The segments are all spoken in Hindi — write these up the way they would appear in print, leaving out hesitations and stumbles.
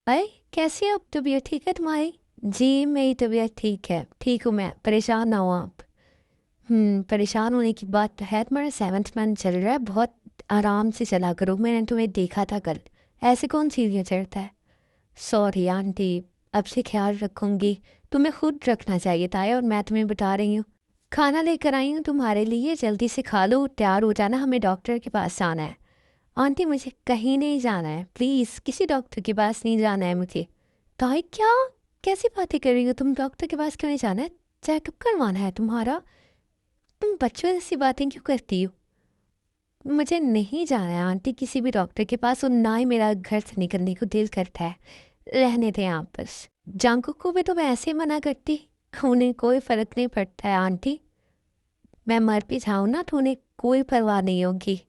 अरे कैसी हो आप? तबीयत ठीक है तुम्हारी? जी मेरी तबीयत ठीक है, ठीक हूँ मैं। परेशान ना हो आप। परेशान होने की बात तो है। तुम्हारा 7th मंथ चल रहा है, बहुत आराम से चला करो। मैंने तुम्हें देखा था कल, ऐसे कौन सीढ़ियाँ चढ़ता है। सॉरी आंटी, अब से ख्याल रखूंगी। तुम्हें खुद रखना चाहिए था, और मैं तुम्हें बता रही हूँ। खाना लेकर आई हूँ तुम्हारे लिए, जल्दी से खा लो, तैयार हो जाना, हमें डॉक्टर के पास जाना है। आंटी मुझे कहीं नहीं जाना है, प्लीज़ किसी डॉक्टर के पास नहीं जाना है मुझे। ताई क्या, कैसी बातें कर रही हो तुम? डॉक्टर के पास क्यों नहीं जाना है? चेकअप करवाना है तुम्हारा? तुम बच्चों जैसी बातें क्यों करती हो? मुझे नहीं जाना है आंटी किसी भी डॉक्टर के पास, और ना ही मेरा घर से निकलने को दिल करता है। रहने दें आप बस। जांकू को भी तो मैं ऐसे मना करती, उन्हें कोई फ़र्क नहीं पड़ता है आंटी। मैं मर भी जाऊँ ना तो उन्हें कोई परवाह नहीं होगी।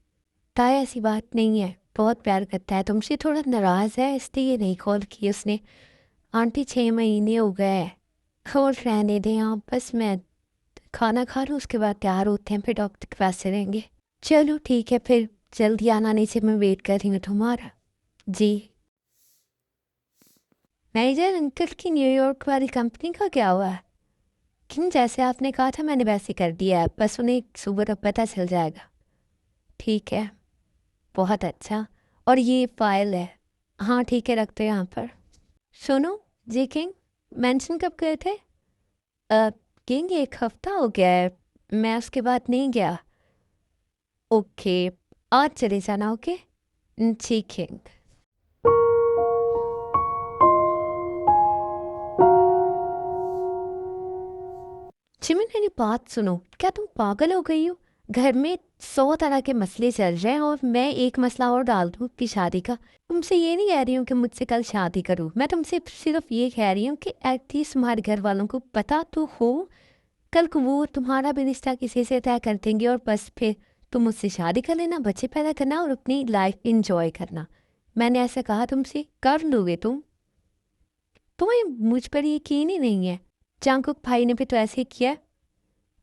ताई ऐसी बात नहीं है, बहुत प्यार करता है तुमसे, थोड़ा नाराज़ है इसलिए नहीं कॉल की उसने। आंटी 6 महीने हो गए हैं। और रहने दें आप बस, मैं खाना खा लूँ उसके बाद तैयार होते हैं, फिर डॉक्टर के पास चलेंगे। चलो ठीक है फिर, जल्दी आना, नहीं से मैं वेट कर रही हूँ तुम्हारा। जी। मैनेजर अंकल की न्यूयॉर्क वाली कंपनी का क्या हुआ? किन जैसे आपने कहा था मैंने वैसे कर दिया है, बस उन्हें सुबह तक पता चल जाएगा। ठीक है, बहुत अच्छा। और ये फाइल है। हाँ ठीक है, रखते हैं यहाँ पर। सुनो जी किंग, मेंशन कब गए थे? अ, किंग 1 हफ्ता हो गया है, मैं उसके बाद नहीं गया। ओके, आज चले जाना। ओके ठीक है। चिमिन मेरी बात सुनो, क्या तुम पागल हो गई हो? घर में 100 तरह के मसले चल रहे हैं, और मैं एक मसला और डाल दूँ कि शादी का। तुमसे ये नहीं कह रही हूँ कि मुझसे कल शादी करूँ, मैं तुमसे सिर्फ ये कह रही हूँ कि एटलीस्ट तुम्हारे घर वालों को पता तो हो। कल को वो तुम्हारा भी रिश्ता किसी से तय कर देंगे, और बस फिर तुम मुझसे शादी कर लेना, बच्चे पैदा करना और अपनी लाइफ इंजॉय करना। मैंने ऐसा कहा तुमसे, कर लोगे तुम? तुम्हें मुझ पर यकीन ही नहीं है। चांकुक भाई ने भी तो ऐसे ही किया।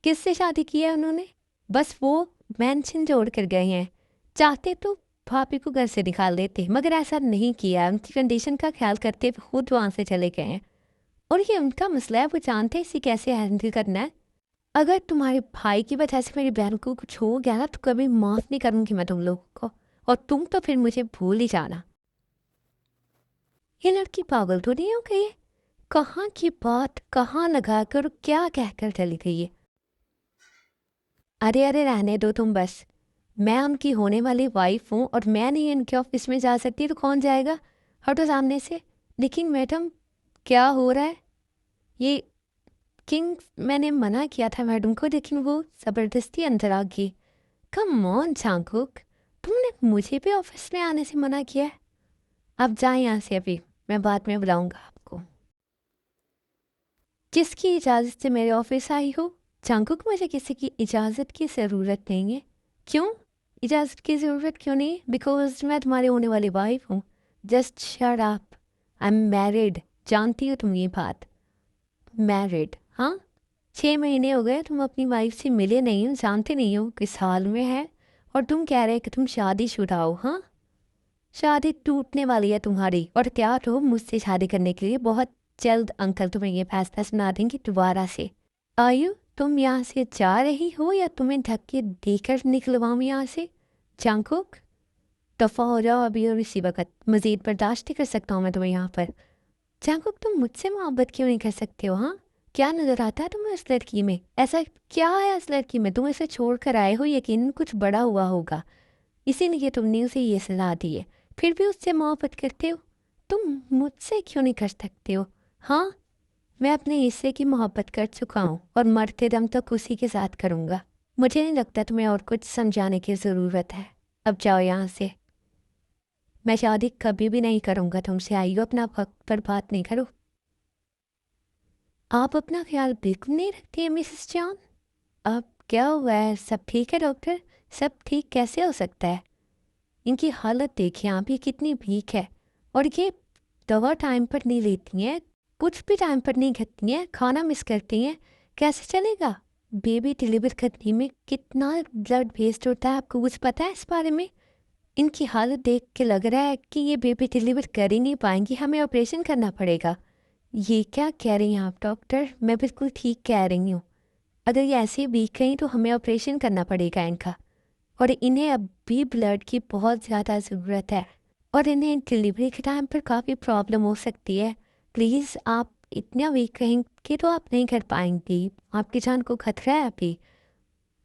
किससे शादी की है उन्होंने? बस वो मेंशन जोड़ कर गए हैं। चाहते तो भाभी को घर से निकाल देते, मगर ऐसा नहीं किया। उनकी कंडीशन का ख्याल करते हुए खुद वहाँ से चले गए हैं। और ये उनका मसला है, वो जानते हैं इसे कैसे हैंडल करना है। अगर तुम्हारे भाई की वजह से मेरी बहन को कुछ हो गया ना, तो कभी माफ़ नहीं करूँगी मैं तुम लोगों को। और तुम तो फिर मुझे भूल ही जाना। ये लड़की पागल तो नहीं हो गई है? कहाँ की बात कहाँ लगा कर क्या कहकर चली गई है? अरे अरे रहने दो तुम बस। मैं उनकी होने वाली वाइफ हूँ, और मैं नहीं इनके ऑफिस में जा सकती तो कौन जाएगा? हटो सामने से। लेकिन मैडम, क्या हो रहा है ये? किंग, मैंने मना किया था मैडम को, लेकिन वो ज़बरदस्ती अंदर आ गई। कम ऑन चांकुक, तुमने मुझे भी ऑफिस में आने से मना किया है। अब जाए यहाँ से अभी, मैं बाद में बुलाऊंगा आपको। किसकी इजाज़त से मेरे ऑफिस आई हो? चांकुक, मुझे किसी की इजाज़त की ज़रूरत नहीं है। क्यों? इजाज़त की ज़रूरत क्यों नहीं? बिकॉज मैं तुम्हारी होने वाली वाइफ हूँ। Just shut up. I am married. जानती हो तुम ये बात? मैरिड, हाँ। 6 महीने हो गए तुम अपनी वाइफ से मिले नहीं हो, जानते नहीं हो किस हाल में है। और तुम कह रहे कि तुम शादीशुदा हो, हाँ? शादी टूटने वाली है तुम्हारी, और तैयार हो मुझसे शादी करने के लिए। बहुत जल्द अंकल तुम्हें ये फैसला सुना देंगे दोबारा से। आयु, तुम यहाँ से जा रही हो या तुम्हें धक्के देकर निकलवाऊँ यहाँ से? जंकुक, दफ़ा हो जाओ अभी और इसी वक्त, मज़ीद बर्दाश्त नहीं कर सकता हूँ मैं तुम्हें यहाँ पर। जंकुक, तुम मुझसे मोहब्बत क्यों नहीं कर सकते हो? हाँ, क्या नज़र आता है तुम्हें उस लड़की में? ऐसा क्या है उस लड़की में? तुम इसे छोड़ कर आए हो, यकीन कुछ बड़ा हुआ होगा, इसीलिए तुमने उसे ये सलाह दी है। फिर भी उससे मोहब्बत करते हो? तुम मुझसे क्यों नहीं कर सकते हो? हाँ, मैं अपने हिस्से की मोहब्बत कर चुका हूँ, और मरते दम तक उसी के साथ करूँगा। मुझे नहीं लगता तुम्हें और कुछ समझाने की ज़रूरत है। अब जाओ यहाँ से। मैं शादी कभी भी नहीं करूँगा तुमसे। आइयो, अपना वक्त पर बात नहीं करो। आप अपना ख्याल बिल्कुल नहीं रखती हैं मिसेस जॉन। अब क्या हुआ है? सब ठीक है डॉक्टर? सब ठीक कैसे हो सकता है? इनकी हालत देखिए आप, ये कितनी वीक है। और ये दवा टाइम पर नहीं लेती हैं, कुछ भी टाइम पर नहीं खाती हैं, खाना मिस करती हैं। कैसे चलेगा? बेबी डिलीवर करने में कितना ब्लड वेस्ट होता है, आपको कुछ पता है इस बारे में? इनकी हालत देख के लग रहा है कि ये बेबी डिलीवर कर ही नहीं पाएंगी, हमें ऑपरेशन करना पड़ेगा। ये क्या कह रही हैं आप डॉक्टर? मैं बिल्कुल ठीक कह रही हूँ। अगर ये ऐसे वीक रहीं तो हमें ऑपरेशन करना पड़ेगा इनका, और इन्हें अब भी ब्लड की बहुत ज़्यादा ज़रूरत है, और इन्हें डिलीवरी के टाइम पर काफ़ी प्रॉब्लम हो सकती है। प्लीज़ आप इतना वीक रहेंगे तो आप नहीं कर पाएंगी, आपकी जान को खतरा है अभी।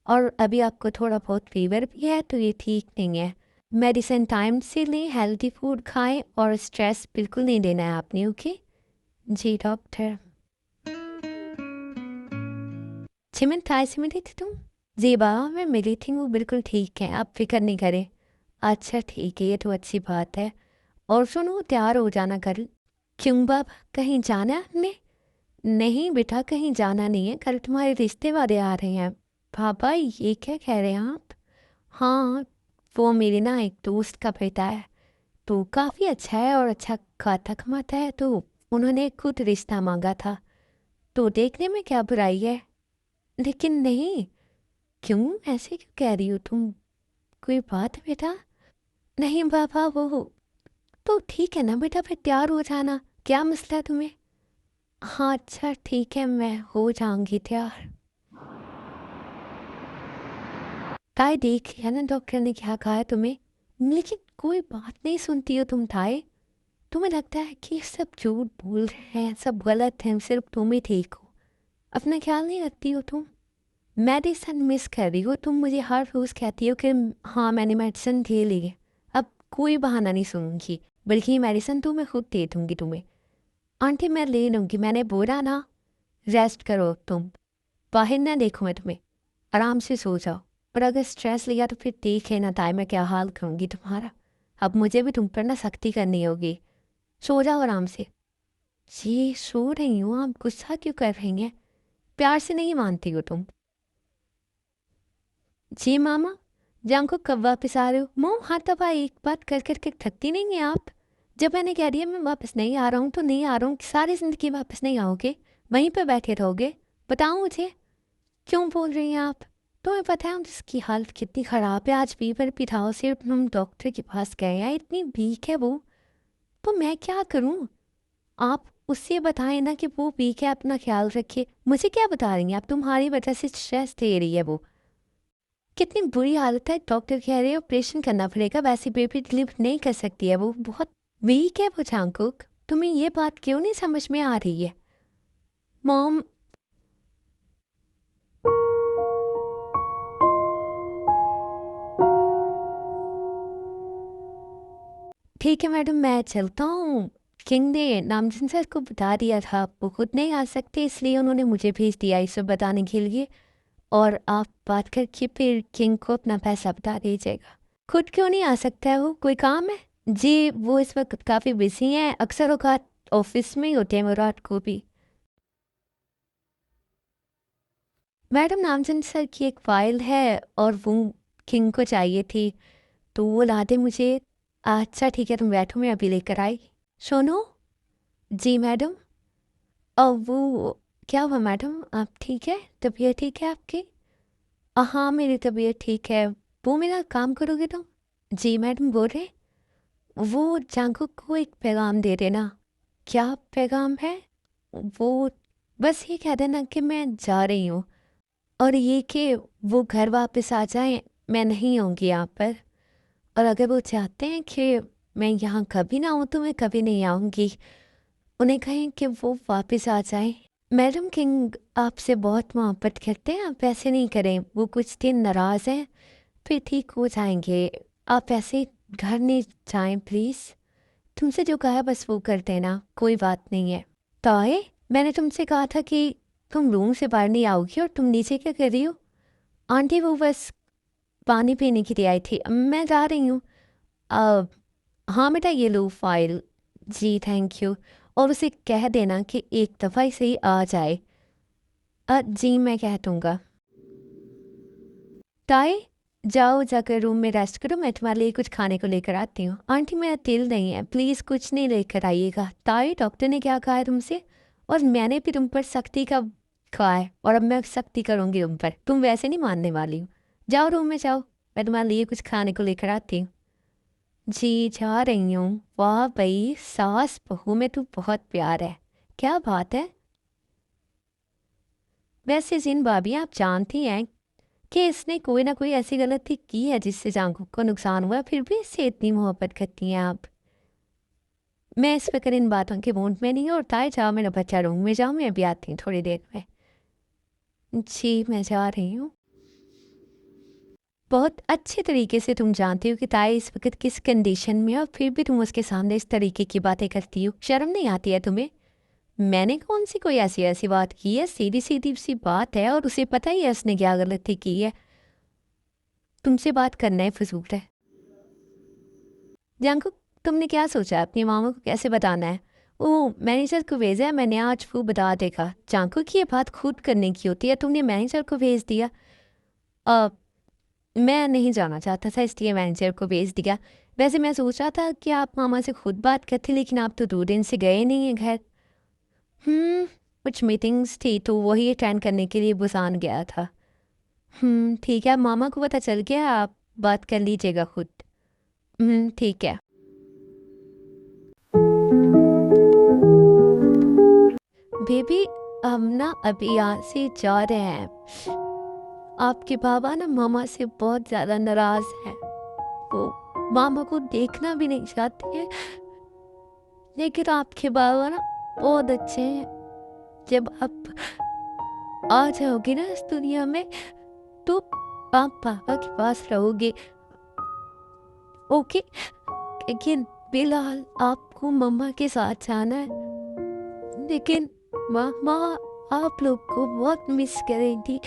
और अभी आपको थोड़ा बहुत फीवर भी है तो ये ठीक नहीं है। मेडिसिन टाइम से लें, हेल्दी फूड खाएं और स्ट्रेस बिल्कुल नहीं देना है आपने, ओके? जी डॉक्टर। 6 मिनट था, ऐसे मिली थी तुम? जी बाबा, मैं मिली थी, वो बिल्कुल ठीक है, आप फिक्र नहीं करें। अच्छा ठीक है, ये तो अच्छी बात है। और सुनो, तैयार हो जाना कल। क्यों बाबा, कहीं जाना है हमने? नहीं बेटा, कहीं जाना नहीं है, कल तुम्हारे रिश्ते वाले आ रहे हैं। पापा ये क्या कह रहे हैं आप? हाँ, वो मेरे ना एक दोस्त का बेटा है, तो काफ़ी अच्छा है और अच्छा खाता कमाता है, तो उन्होंने खुद रिश्ता मांगा था, तो देखने में क्या बुराई है? लेकिन नहीं। क्यों, ऐसे क्यों कह रही हो तुम? कोई बात है बेटा? नहीं पापा, वो तो ठीक है ना बेटा, फिर तैयार हो जाना, क्या मसला है तुम्हें? हाँ अच्छा ठीक है, मैं हो जाऊंगी तैयार। ताई देख लिया ना डॉक्टर ने क्या कहा है तुम्हें? लेकिन कोई बात नहीं सुनती हो तुम ताई। तुम्हें लगता है कि सब झूठ बोल रहे हैं, सब गलत हैं, सिर्फ तुम ही ठीक हो। अपना ख्याल नहीं रखती हो तुम। मेडिसिन मिस कर रही हो तुम, मुझे हर रोज़ कहती हो कि हाँ मैंने मेडिसिन ले ली है। अब कोई बहाना नहीं सुनूंगी, बल्कि ये मेडिसिन तो मैं खुद दे दूंगी तुम्हें। आंटी मैं ले लूँगी, मैंने बोला ना। रेस्ट करो तुम, बाहर ना देखो मैं तुम्हें, आराम से सो जाओ। और अगर स्ट्रेस लिया तो फिर देख लेना ताई मैं क्या हाल करूँगी तुम्हारा। अब मुझे भी तुम पर ना सख्ती करनी होगी। सो जाओ आराम से। जी सो रही हूँ, आप गुस्सा क्यों कर रही हैं? प्यार से नहीं मानती हो तुम। जी मामा, जान को कब वापस आ रहे हो? मोम हाथ दबा, एक बात कर कर के थकती नहीं है आप? जब मैंने कह दिया मैं वापस नहीं आ रहा हूँ तो नहीं आ रहा हूँ, सारी ज़िंदगी वापस नहीं आओगे, वहीं पर बैठे रहोगे? बताओ मुझे, क्यों बोल रही हैं आप? तुम्हें पता है उसकी हालत कितनी ख़राब है, आज फीवर भी था उसे, हम डॉक्टर के पास गए हैं, इतनी वीक है वो। तो मैं क्या करूँ? आप उससे बताएं ना कि वो वीक है, अपना ख्याल रखे। मुझे क्या बता रही हैं आप? तुम्हारी वजह से स्ट्रेस दे रही है वो। कितनी बुरी हालत है, डॉक्टर कह रहे हैं ऑपरेशन करना पड़ेगा, वैसे बेबी डिलीवर नहीं कर सकती है वो, बहुत वीक है वो चांकुक। तुम्हें ये बात क्यों नहीं समझ में आ रही है? मॉम। ठीक है मैडम, मैं चलता हूँ। किंग ने नामजन सर को बता दिया था, वो खुद नहीं आ सकते, इसलिए उन्होंने मुझे भेज दिया इसे बताने के लिए। और आप बात करके फिर किंग को अपना पैसा बता दीजिएगा। खुद क्यों नहीं आ सकता है वो, कोई काम है? जी वो इस वक्त काफ़ी बिजी हैं, अक्सर औकात ऑफिस में ही होते हैं वो रात को भी। मैडम नामजन सर की एक फ़ाइल है और वो किंग को चाहिए थी, तो वो ला दे मुझे। अच्छा ठीक है, तुम बैठो, मैं अभी लेकर आई। सुनो। जी मैडम। वो क्या हुआ मैडम, आप ठीक है? तबीयत ठीक है आपकी? हाँ मेरी तबीयत ठीक है। वो मेरा काम करोगे तुम? जी मैडम बोल रहे। वो जांकुक को एक पैगाम दे देना। क्या पैगाम है? वो बस ये कह देना कि मैं जा रही हूँ, और ये कि वो घर वापस आ जाएं, मैं नहीं आऊँगी यहाँ पर। और अगर वो चाहते हैं कि मैं यहाँ कभी ना आऊँ तो मैं कभी नहीं आऊँगी। उन्हें कहें कि वो वापस आ जाएं। मैडम किंग आपसे बहुत मोहब्बत करते हैं, आप ऐसे नहीं करें, वो कुछ दिन नाराज़ हैं, फिर ठीक हो जाएंगे। आप ऐसे घर नहीं जाएं प्लीज़। तुमसे जो कहा बस वो कर देना, कोई बात नहीं है। ताए, मैंने तुमसे कहा था कि तुम रूम से बाहर नहीं आओगी, और तुम नीचे क्या कर रही हो? आंटी वो बस पानी पीने के लिए आई थी, मैं जा रही हूँ। अब हाँ बेटा ये लो फाइल। जी थैंक यू। और उसे कह देना कि एक दफ़ा ही सही आ जाए। जी मैं कह दूँगा। ताई, जाओ जाकर रूम में रेस्ट करो, मैं तुम्हारे लिए कुछ खाने को लेकर आती हूँ। आंटी मेरा तिल नहीं है, प्लीज़ कुछ नहीं लेकर आइएगा। ताई डॉक्टर ने क्या कहा है तुमसे? और मैंने भी तुम पर सख्ती का कहा है, और अब मैं सख्ती करूँगी तुम पर, तुम वैसे नहीं मानने वाली हो। जाओ रूम में जाओ, मैं तुम्हारे लिए कुछ खाने को लेकर आती हूँ। जी जा रही हूँ। वाह भाई, सास बहू में तो बहुत प्यार है। क्या बात है। वैसे जिन भाभी आप जानती हैं कि इसने कोई ना कोई ऐसी गलती की है जिससे जांगू को नुकसान हुआ, फिर भी इससे इतनी मोहब्बत करती हैं आप। मैं इस वक्त इन बातों के मूड में नहीं हूँ, और ताए जाओ मेरा बच्चा रूम में जाओ, मैं अभी आती हूँ थोड़ी देर में। जी मैं जा रही हूँ। बहुत अच्छे तरीके से तुम जानती हो कि ताई इस वक्त किस कंडीशन में है, और फिर भी तुम उसके सामने इस तरीके की बातें करती हो। शर्म नहीं आती है तुम्हें? मैंने कौन सी कोई ऐसी ऐसी बात की है? सीधी सीधी सी बात है, और उसे पता ही है उसने क्या गलती की है। तुमसे बात करना ही फजूल है। जानको, तुमने क्या सोचा अपनी मामा को कैसे बताना है? ओ, मैनेजर को भेजा है मैंने, आज वो बता देगा। जानको कि ये बात खुद करने की होती है, तुमने मैनेजर को भेज दिया। अब मैं नहीं जाना चाहता था इसलिए मैनेजर को भेज दिया। वैसे मैं सोचा था कि आप मामा से खुद बात करते, लेकिन आप तो 2 दिन से गए नहीं हैं घर। कुछ मीटिंग्स थी तो वही अटेंड करने के लिए बुसान गया था। ठीक है, मामा को पता चल गया, आप बात कर लीजिएगा खुद। ठीक है। बेबी, हम ना अभी यहाँ से जा रहे हैं। आपके बाबा ना मामा से बहुत ज़्यादा नाराज़ हैं। वो मामा को देखना भी नहीं चाहते हैं, लेकिन आपके बाबा ना बहुत अच्छे हैं। जब आप आ जाओगे ना इस दुनिया में, तो आप पापा के पास रहोगे। ओके, लेकिन फिलहाल आपको मम्मा के साथ जाना है। लेकिन मम्मा आप लोग को बहुत मिस करेंगी।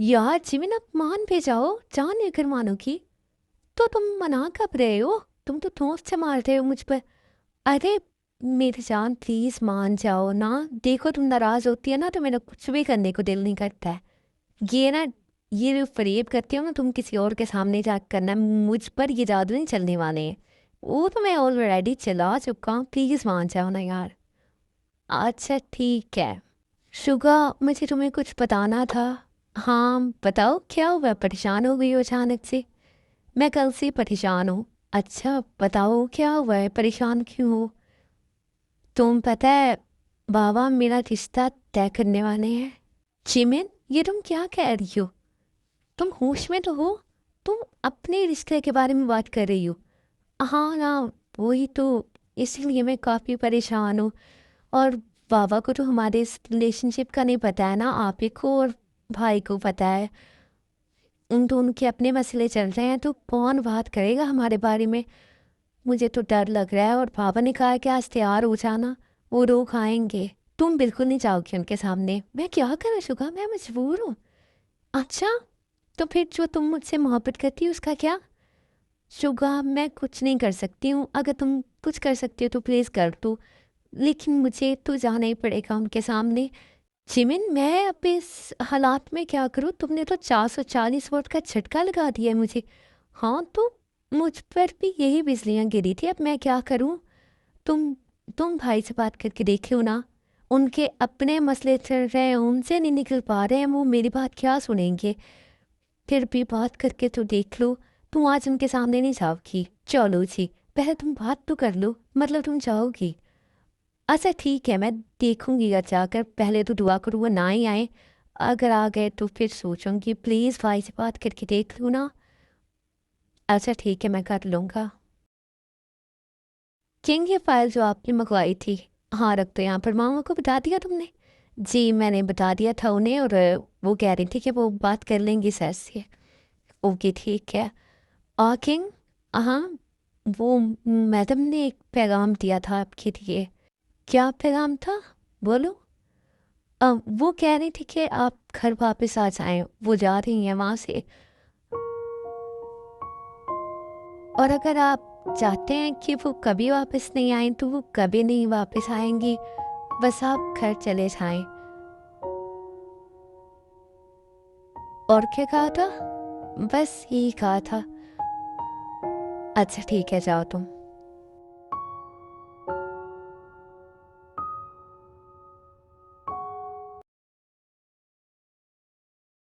यार जिमिन, आप मान पे जाओ, जान लेकर मानो की। तो तुम मना कब रहे हो? तुम तो ठोंस से मार रहे हो मुझ पर। अरे मेरी जान, प्लीज मान जाओ ना। देखो तुम नाराज होती है ना तो मेरा कुछ भी करने को दिल नहीं करता है। ये ना, ये जो फरेब करती हो ना तुम किसी और के सामने जाकर करना, मुझ पर ये जादू नहीं चलने वाले हैं। वो तो मैं ऑलरेडी चला चुका हूँ, प्लीज मान जाओ ना यार। अच्छा ठीक है। शुगा, मुझे तुम्हें कुछ बताना था। हाँ बताओ, क्या हुआ? परेशान हो गई हो अचानक से? मैं कल से परेशान हूँ। अच्छा बताओ क्या हुआ है, परेशान क्यों हो? तुम पता है, बाबा मेरा रिश्ता तय करने वाले हैं। चिमिन, ये तुम क्या कह रही हो? तुम होश में तो हो? तुम अपने रिश्ते के बारे में बात कर रही हो? हाँ ना, वही तो। इसीलिए मैं काफ़ी परेशान हूँ। और बाबा को तो हमारे इस रिलेशनशिप का नहीं पता है ना, आप ही को और भाई को पता है। उन दोनों के अपने मसले चल रहे हैं, तो कौन बात करेगा हमारे बारे में? मुझे तो डर लग रहा है, और पापा ने कहा है कि आज तैयार हो जाना, वो रोक आएंगे। तुम बिल्कुल नहीं जाओगी उनके सामने। मैं क्या करूँ शुगा, मैं मजबूर हूँ। अच्छा, तो फिर जो तुम मुझसे मोहब्बत करती हो उसका क्या? शुगा, मैं कुछ नहीं कर सकती हूँ। अगर तुम कुछ कर सकती हो तो प्लीज़ कर दो, लेकिन मुझे तो जाना ही पड़ेगा उनके सामने। जिमिन, मैं अब इस हालात में क्या करूँ? तुमने तो 440 वोट का झटका लगा दिया है मुझे। हाँ तो मुझ पर भी यही बिजलियाँ गिरी थी, अब मैं क्या करूँ? तुम तुम भाई से बात करके देख लो ना। उनके अपने मसले चल रहे हैं, उनसे नहीं निकल पा रहे हैं, वो मेरी बात क्या सुनेंगे? फिर भी बात करके तो देख लो। तुम आज उनके सामने नहीं जाओगी, चलो जी। पहले तुम बात तो कर लो, मतलब तुम जाओगी? अच्छा ठीक है, मैं देखूंगी घर जाकर। पहले तो दुआ करूँ वो ना ही आए। अगर आ गए तो फिर सोचूंगी। प्लीज़ भाई से बात करके देख लो ना। अच्छा ठीक है, मैं कर लूँगा। किंग, ये फाइल जो आपने मंगवाई थी, हाँ रख दो यहाँ पर। मामा को बता दिया तुमने? जी मैंने बता दिया था उन्हें, और वो कह रही थी कि वो बात कर लेंगी सर से। ओके ठीक है। किंग, हाँ, वो मैडम ने एक पैगाम दिया था आपके लिए। क्या पैगाम था? बोलो। वो कह रही थी कि आप घर वापस आ जाएं, वो जा रही हैं वहाँ से। और अगर आप चाहते हैं कि वो कभी वापस नहीं आए तो वो कभी नहीं वापस आएंगी, बस आप घर चले जाएं। और क्या कहा था? बस यही कहा था। अच्छा ठीक है, जाओ तुम।